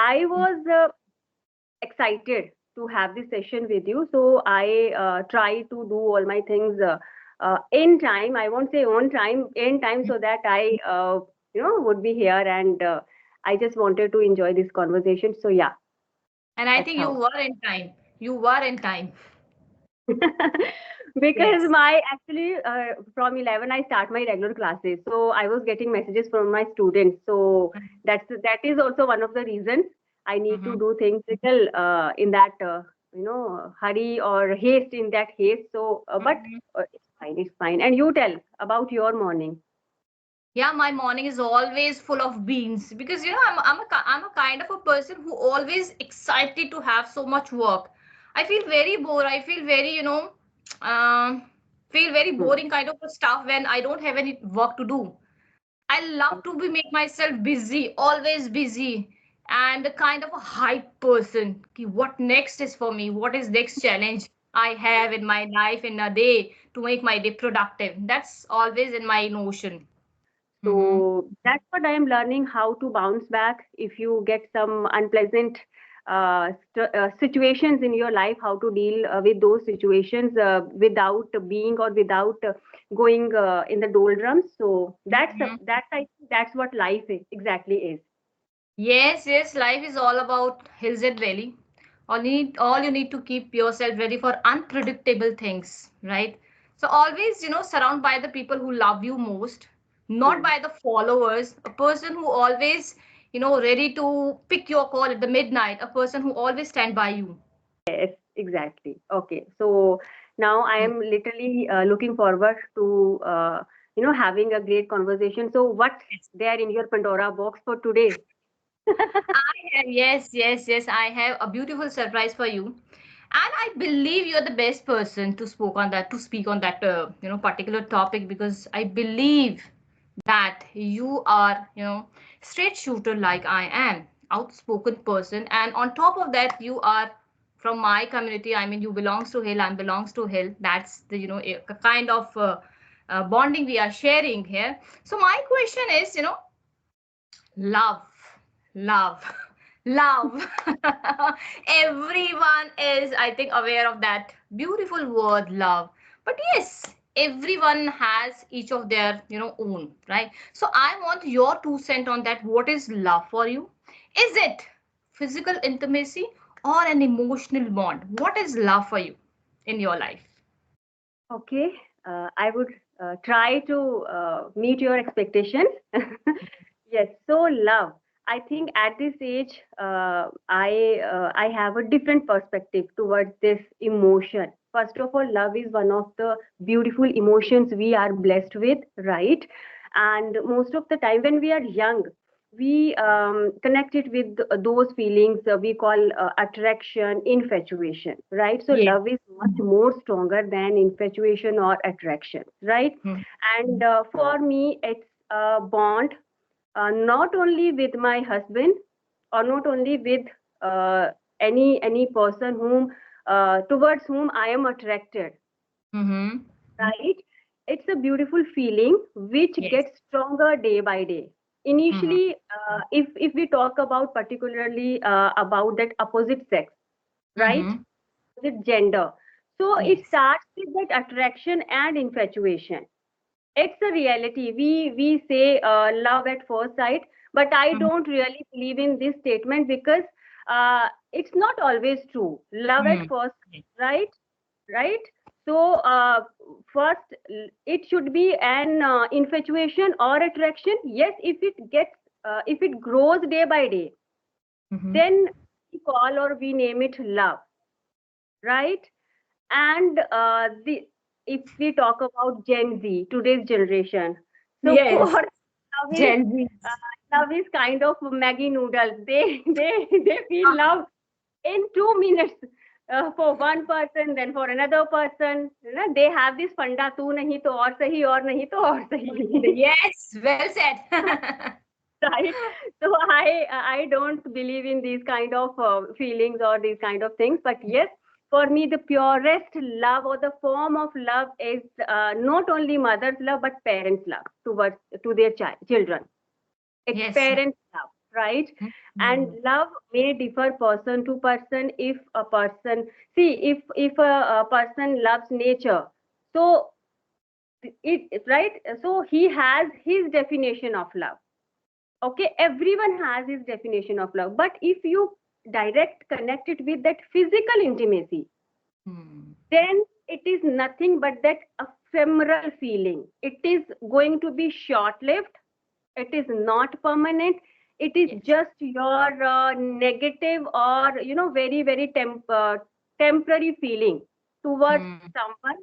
I was excited to have this session with you. So I try to do all my things in time. I won't say on time, in time, so that I would be here, and I just wanted to enjoy this conversation. So yeah, And I that's think you how. were in time. You were in time. Because Yes. my actually from 11 I start my regular classes, so I was getting messages from my students. So that is also one of the reasons I need to Mm-hmm. do things little in that hurry or haste, in that haste. So but it's fine, it's fine. And you tell about your morning. Yeah, my morning is always full of beans because I'm a kind of a person who always excited to have so much work. I feel very bored. I feel very um, feel very Hmm. boring kind of a stuff when I don't have any work to do. I love to be make myself busy, always busy, and a kind of a hype person. Ki what next is for me? What is next challenge I have in my life in a day to make my day productive? That's always in my notion. Mm-hmm. So that's what I am learning, how to bounce back if you get some unpleasant situations in your life, how to deal with those situations without being or without going in the doldrums. So that's I think that's what life is, exactly is. Yes, yes, life is all about hills and valley. All you need to keep yourself ready for unpredictable things, right? So always, surround by the people who love you most, not Hmm. by the followers. A person who always, ready to pick your call at the midnight. A person who always stand by you. Yes, exactly. Okay, so now I am literally looking forward to having a great conversation. So what's Yes. there in your Pandora box for today? Yes, yes, yes. I have a beautiful surprise for you, and I believe you're the best person to speak on that particular topic because I believe that you are straight shooter like I am, outspoken person, and on top of that you are from my community. I mean, you belongs to hill, I belongs to hill. That's the a kind of bonding we are sharing here. So my question is, love, love, love. Everyone is, I think, aware of that beautiful word, love. But yes, everyone has each of their, own, right? So I want your 2 cents on that. What is love for you? Is it physical intimacy or an emotional bond? What is love for you in your life? Okay, I would try to meet your expectations. Yes, so love. I think at this age, I have a different perspective towards this emotion. First of all, love is one of the beautiful emotions we are blessed with, right? And most of the time, when we are young, we connect it with those feelings we call attraction, infatuation, right? So Yes. love is much more stronger than infatuation or attraction, right? Hmm. And for me, it's a bond, not only with my husband, or not only with uh, any person whom towards whom I am attracted, Mm-hmm. right? It's a beautiful feeling which Yes. gets stronger day by day. Mm-hmm. Initially, if we talk about particularly about that opposite sex, right? Mm-hmm. Opposite gender. So it Yes. starts with that attraction and infatuation. It's a reality. We say love at first sight, but I Mm-hmm. don't really believe in this statement because it's not always true. Love at Mm-hmm. first Yes. sight, right? So first, it should be an infatuation or attraction. Yes, if it grows day by day, Mm-hmm. then we call or we name it love, right? And if we talk about Gen Z, today's generation, so for Yes. Gen Z. love is kind of Maggie noodles. They feel love in 2 minutes. For one person, then for another person. They have this funda, तू नहीं तो और सही और नहीं तो और सही. Yes, well said. Right? So I don't believe in these kind of feelings or these kind of things. But yes, for me, the purest love or the form of love is not only mother's love but parents' love towards to their children. It's Yes. parents' love, right? And Mhm. love may differ person to person. If a person, see, if a person loves nature, so right, so he has his definition of love. Okay, everyone has his definition of love, but if you direct connect it with that physical intimacy, Hmm. then it is nothing but that ephemeral feeling. It is going to be short lived, it is not permanent, it is Yes. just your negative or very temporary feeling towards Hmm. someone,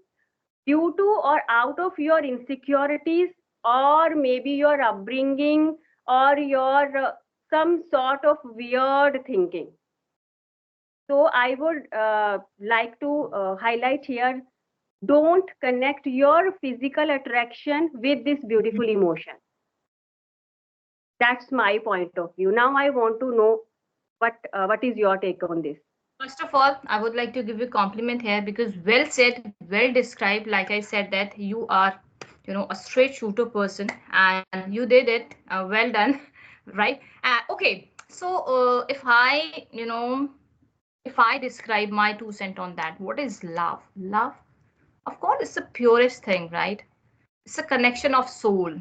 due to or out of your insecurities, or maybe your upbringing, or your some sort of weird thinking. So I would like to highlight here, don't connect your physical attraction with this beautiful emotion. That's my point of view. Now I want to know what is your take on this. First of all, I would like to give you a compliment here because well said, well described. Like I said that you are, a straight shooter person and you did it. Well done, right? Okay. So if I describe my 2 cents on that, what is love? Love, of course, it's the purest thing, right? It's a connection of soul.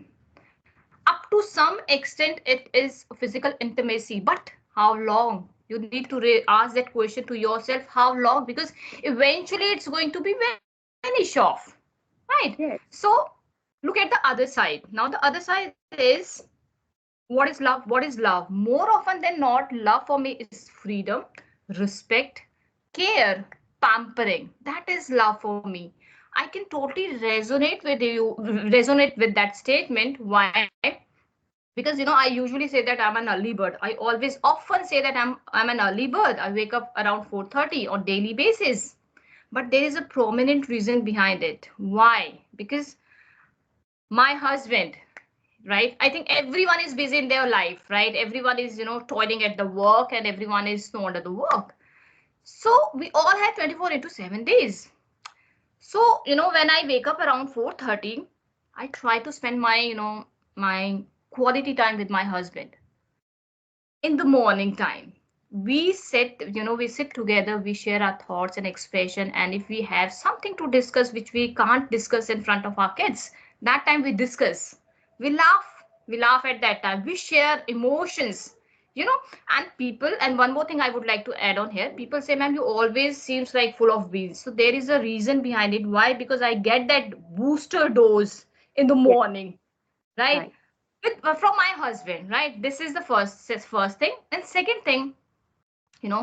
Up to some extent, it is physical intimacy, but how long? You need to ask that question to yourself, how long? Because eventually it's going to be vanish off, right? Yes. So look at the other side. Now the other side is, what is love? What is love? More often than not, love for me is freedom, respect, care, pampering. That is love for me. I can totally resonate with that statement. Why? Because I usually say that I'm an early bird. I always often say that I'm an early bird. I wake up around 4:30 on daily basis. But there is a prominent reason behind it. Why? Because my husband, right? I think everyone is busy in their life, right? Everyone is, toiling at the work and everyone is no under the work. So we all have 24 into 7 days. So, when I wake up around 4:30, I try to spend my quality time with my husband in the morning time. We sit together, we share our thoughts and expression, and if we have something to discuss which we can't discuss in front of our kids, that time we discuss. We laugh at that time, we share emotions, you know and people, and one more thing I would like to add on here. People say, ma'am, you always seems like full of beans. So there is a reason behind it. Why? Because I get that booster dose in the Yes. morning, right? Right. From my husband, right? This is the first thing. And second thing, you know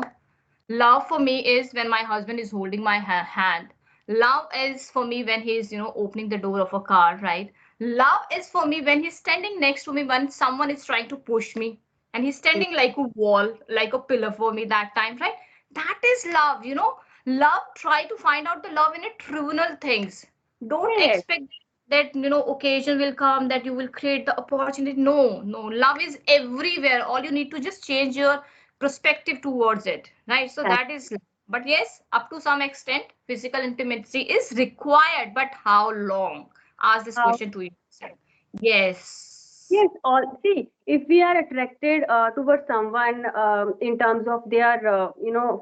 love for me is when my husband is holding my hand. Love is for me when he's opening the door of a car, right? Love is for me when he's standing next to me when someone is trying to push me, and he's Yes. standing like a wall, like a pillar for me that time, right? That is love. Love, try to find out the love in a trivial things. Don't Yes. expect that occasion will come that you will create the opportunity. No, no, love is everywhere. All you need to just change your perspective towards it, right? So That, that is, but yes, up to some extent physical intimacy is required, but how long? Ask this how. question to yourself. Yes. Yes, all see, if we are attracted towards someone in terms of their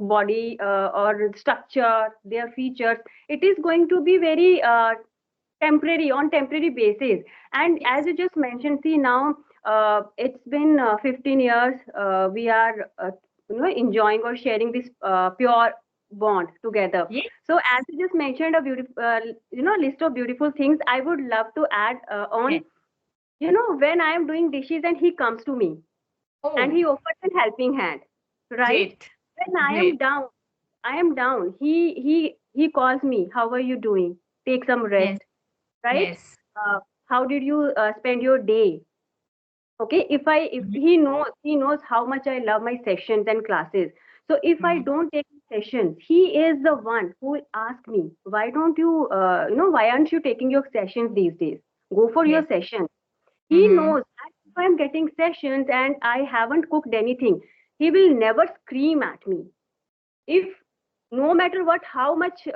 body or structure, their features, it is going to be very temporary, on temporary basis. And Yes. as you just mentioned, see now, it's been 15 years, we are enjoying or sharing this pure bond together. Yes. So as you just mentioned a beautiful list of beautiful things, I would love to add on. Yes. When I am doing dishes and he comes to me and Oh, he offers a helping hand, right? great. When Great. I am down, he calls me, how are you doing? Take some rest, Yes. right? Yes. How did you spend your day? Okay, if Mhm. he knows how much I love my sessions and classes. So if I Mhm. don't take sessions, he is the one who will ask me, why don't you why aren't you taking your sessions these days? Go for your Yes. sessions. He Mhm. knows that if I'm getting sessions and I haven't cooked anything, he will never scream at me. If no matter what, how much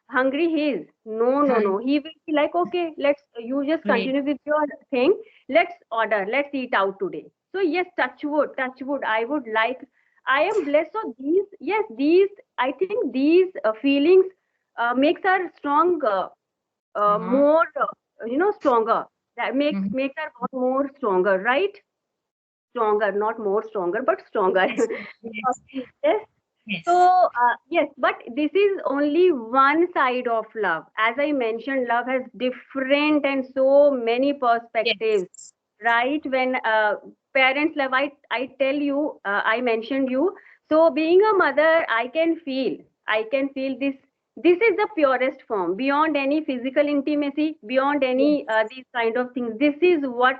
hungry he is, no, he will be like, okay, let's you just Great. continue with your thing. Let's order. Let's eat out today. So yes, touch wood. I would like. I am blessed. So these, yes, these. I think these feelings makes our strong, Mm-hmm. more, stronger. That Mm-hmm. makes our bond more stronger, right? Stronger, not more stronger, but stronger. Yes, yes, Yes. So, yes, yes, but this is only one side of love. As I mentioned, love has different and so many perspectives, yes. right? When parents love, I tell you, I mentioned you. So, being a mother, I can feel this. This is the purest form, beyond any physical intimacy, beyond any Yes. these kind of things. This is what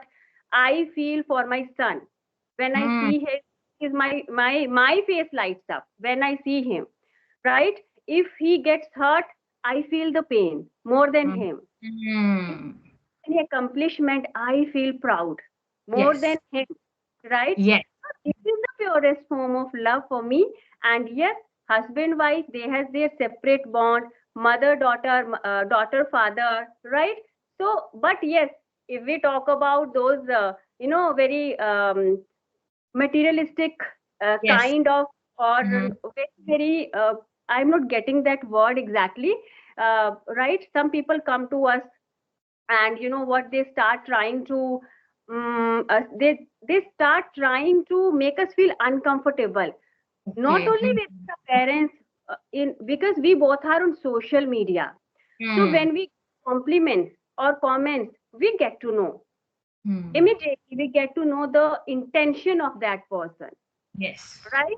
I feel for my son. When I Mm, see his my face lights up when I see him, right? If he gets hurt, I feel the pain more than mm, him. If mm. any accomplishment, I feel proud more than Yes, him, right? yes, So this is the purest form of love for me. And yes, husband wife, they have their separate bond, mother daughter, daughter father, right? So, but yes, if we talk about those, very materialistic yes. kind of, or Mm, very, I'm not getting that word exactly, right? Some people come to us, and you know what, they start trying to, they start trying to make us feel uncomfortable, not okay. only with the parents, in because we both are on social media. So Mm, when we compliments or comments, we get to know mm. immediately, we get to know the intention of that person, Yes. right?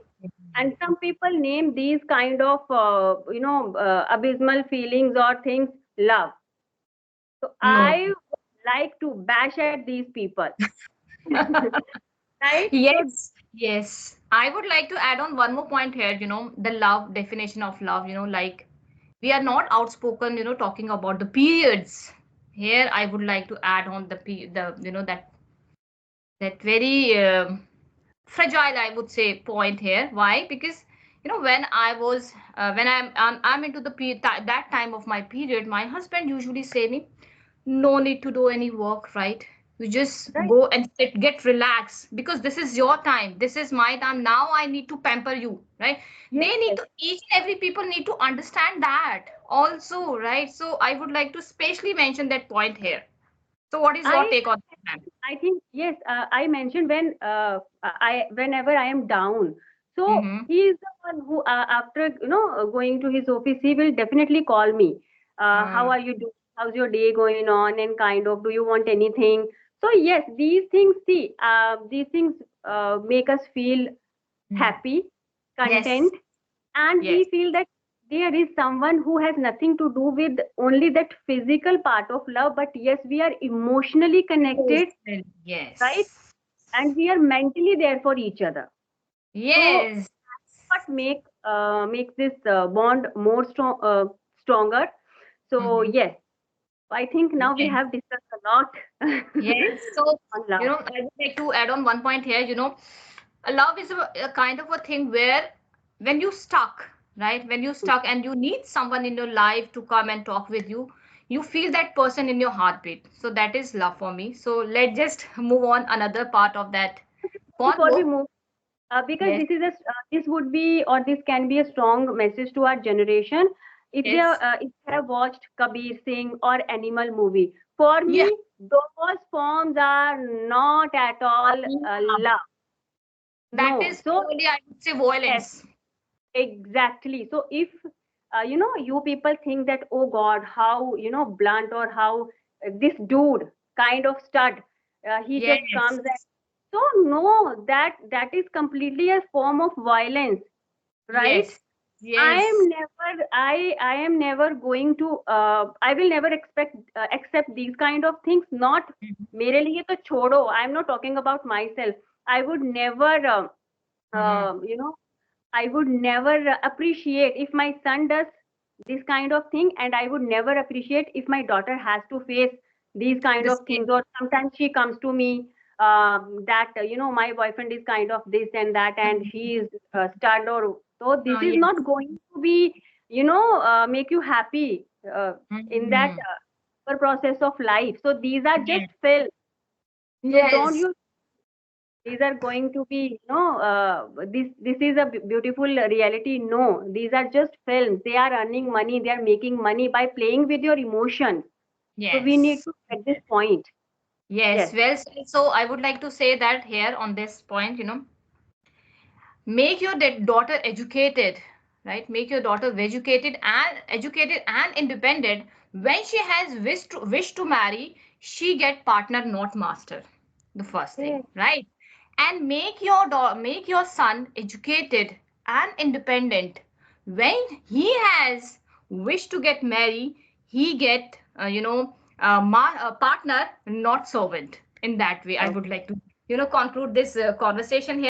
And some people name these kind of, abysmal feelings or things love. So No. I would like to bash at these people. Right? So Yes, yes. I would like to add on one more point here, the love definition of love, like we are not outspoken, talking about the periods. Here, I would like to add on that very fragile, I would say, point here. Why? Because when I was when I'm into that time of my period, my husband usually say me, no need to do any work, right? You just right. go and sit, get relaxed, because this is your time, this is my time, now I need to pamper you, right? Yes, They need yes. to, each and every people need to understand that also, right? So I would like to specially mention that point here. So what is your I take on that, ma'am? I think yes. I mentioned when, I whenever I am down. So Mm-hmm. he is the one who, after going to his office, he will definitely call me. How Uh, are you doing? How's your day going on? And kind of, do you want anything? So yes, these things. See, these things make us feel mm. happy, Yes, content, and yes, we feel that there is someone who has nothing to do with only that physical part of love, but yes, we are emotionally connected, emotional, right? yes, And we are mentally there for each other. So yes. what makes this bond more stronger. So Mm-hmm. yes, I think now we Yes. have discussed a lot Yes. So, on love. I would like to add on one point here. Love is a kind of a thing where when you stuck, right? When you stuck and you need someone in your life to come and talk with you, you feel that person in your heartbeat. So that is love for me. So let's just move on another part of that Before we convo. move, because Yes. this would be, or this can be a strong message to our generation. Yes. If they have watched Kabir Singh or Animal movie, for Yeah. me those forms are not at all Love. love. That No. is So purely, I would say, yes, violence. exactly. So if you people think that, oh God, how blunt, or how this dude kind of stud, he just comes, Yes. and so no, that is completely a form of violence, right? Yes. Yes. I am never going to, I will never accept these kind of things. Not Mhm. मेरे लिए तो छोड़ो, I am not talking about myself. I would never, Mhm. you know I would never appreciate if my son does this kind of thing, and I would never appreciate if my daughter has to face these kind The of things. same. Or sometimes she comes to me, that my boyfriend is kind of this and that, and she is stud, or so. This is Yes. not going to be, make you happy in that Mhm. process of life. So these are just Yes. films. So don't Yes. you these are going to be, this is a beautiful reality. No, these are just films. They are earning money. They are making money by playing with your emotions. So we need Yes. to get this point. Yes, Yes. well said. So I would like to say that here on this point, make your daughter educated, right? Make your daughter educated and independent. When she has wish to marry, she get partner, not master. The first thing, Okay. right? And make your son educated and independent. When he has wish to get married, he get a partner, not servant. In that way, I would Okay. like to conclude this conversation here.